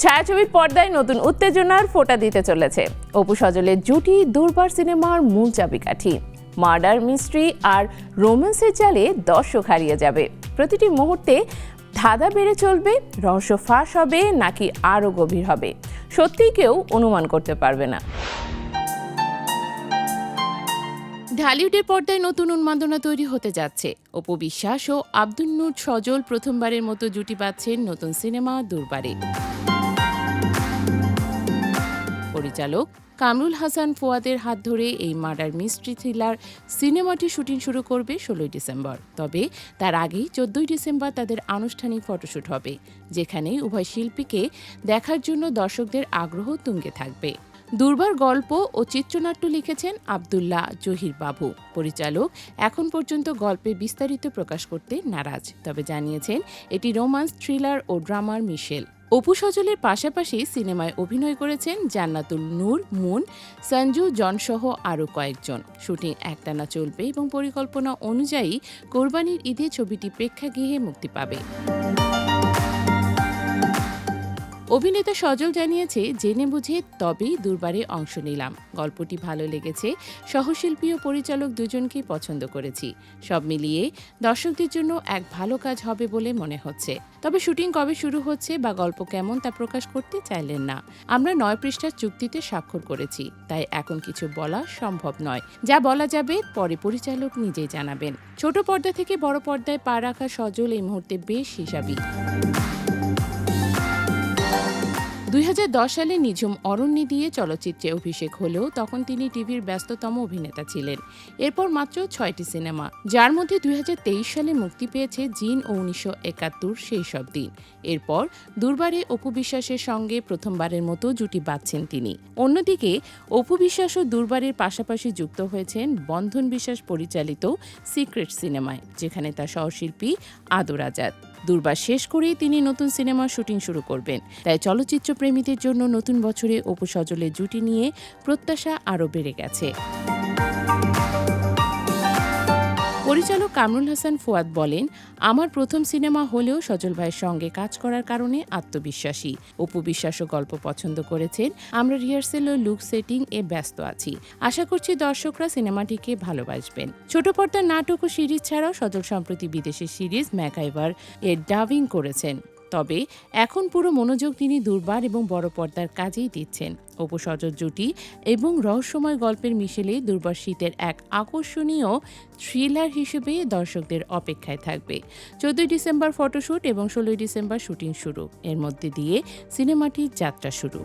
ছায়াছবির পর্দায় নতুন উত্তেজনার ফোঁটা দিতে চলেছে অপু সজলের জুটি দুর্বার সিনেমার মূল চাবিকাঠি। মার্ডার মিস্ট্রি আর রোম্যান্সের জালে দর্শক হারিয়ে যাবে। প্রতিটি মুহূর্তে ধাঁধা বেড়ে চলবে, রহস্য ফাঁস হবে নাকি আরও গভীর হবে, সত্যিই কেউ অনুমান করতে পারবে না। ঢালিউডের পর্দায় নতুন উন্মাদনা তৈরি হতে যাচ্ছে। অপু বিশ্বাস ও আব্দুল নূর সজল প্রথমবারের মতো জুটি বাঁধছেন নতুন সিনেমা দুর্বারে। পরিচালক কামরুল হাসান ফুয়াদের হাত ধরে এই মার্ডার মিস্ট্রি থ্রিলার সিনেমাটি শুটিং শুরু করবে 16 ডিসেম্বর। তবে তার আগেই 14 ডিসেম্বর তাদের আনুষ্ঠানিক ফটোশুট হবে, যেখানে উভয় শিল্পীকে দেখার জন্য দর্শকদের আগ্রহ তুঙ্গে থাকবে। দুর্বার গল্প ও চিত্রনাট্য লিখেছেন আব্দুল্লাহ জহির বাবু। পরিচালক এখন পর্যন্ত গল্পে বিস্তারিত প্রকাশ করতে নারাজ, তবে জানিয়েছেন এটি রোমান্স, থ্রিলার ও ড্রামার মিশেল। অপু সজলের পাশাপাশি সিনেমায় অভিনয় করেছেন জান্নাতুল নূর, মুন, সঞ্জু জনসহ আরও কয়েকজন। শুটিং একটানা চলবে এবং পরিকল্পনা অনুযায়ী কোরবানির ঈদে ছবিটি প্রেক্ষাগৃহে মুক্তি পাবে। অভিনেতা সজল জানিয়েছে, জেনে বুঝে তবেই দুর্বারে অংশ নিলাম। গল্পটি ভালো লেগেছে, সহশিল্পী ও পরিচালক দুজনকেই পছন্দ করেছি। সব মিলিয়ে দর্শকদের জন্য এক ভালো কাজ হবে বলে মনে হচ্ছে। তবে শুটিং কবে শুরু হচ্ছে বা গল্প কেমন তা প্রকাশ করতে চাইলেন না। আমরা 9 পৃষ্ঠার চুক্তিতে স্বাক্ষর করেছি, তাই এখন কিছু বলা সম্ভব নয়। যা বলা যাবে পরে পরিচালক নিজেই জানাবেন। ছোট পর্দা থেকে বড় পর্দায় পা রাখা সজল এই মুহূর্তে বেশ হিসাবী। 2010 সালে নিঝুম অরণ্যে দিয়ে চলচ্চিত্রে অভিষেক হলেও তখন তিনি টিভির ব্যস্ততম অভিনেতা ছিলেন। এরপর মাত্র 6টি সিনেমা, যার মধ্যে 2023 সালে মুক্তি পেয়েছে জিন ও 1971 সেই সব দিন। এরপর দুর্বারে অপু বিশ্বাসের সঙ্গে প্রথমবারের মতো জুটি বাঁধছেন তিনি। অন্যদিকে অপু বিশ্বাস ও দুর্বারের পাশাপাশি যুক্ত হয়েছেন বন্ধন বিশ্বাস পরিচালিত সিক্রেট সিনেমায়, যেখানে তার সহশিল্পী আদর আজাদ। দুর্বার শেষ করেই তিনি নতুন সিনেমার শুটিং শুরু করবেন, তাই চলচ্চিত্র প্রেমীদের জন্য নতুন বছরে অপু সজলের জুটি নিয়ে প্রত্যাশা আরও বেড়ে গেছে। পরিচালক কামরুল হাসান ফুয়াদ বলেন, আমার প্রথম সিনেমা হলেও সজল ভাইয়ের সঙ্গে কাজ করার কারণে আত্মবিশ্বাসী। অপু বিশ্বাসও গল্প পছন্দ করেছেন। আমরা রিহার্সেল ও লুক সেটিং এ ব্যস্ত আছি। আশা করছি দর্শকরা সিনেমাটিকে ভালোবাসবেন। ছোট পর্দার নাটক ও সিরিজ ছাড়াও সজল সম্প্রতি বিদেশি সিরিজ ম্যাকআইভার এর ডাবিং করেছেন। তবে এখন পুরো মনোযোগ তিনি দুর্বার এবং বড় পর্দার কাজেই দিচ্ছেন। অপু সজল জুটি এবং রহস্যময় গল্পের মিশেলে দুর্বার শীতের এক আকর্ষণীয় থ্রিলার হিসেবে দর্শকদের অপেক্ষায় থাকবে। 14 ডিসেম্বর ফটোশুট এবং 16 ডিসেম্বর শুটিং শুরু, এর মধ্যে দিয়ে সিনেমাটির যাত্রা শুরু।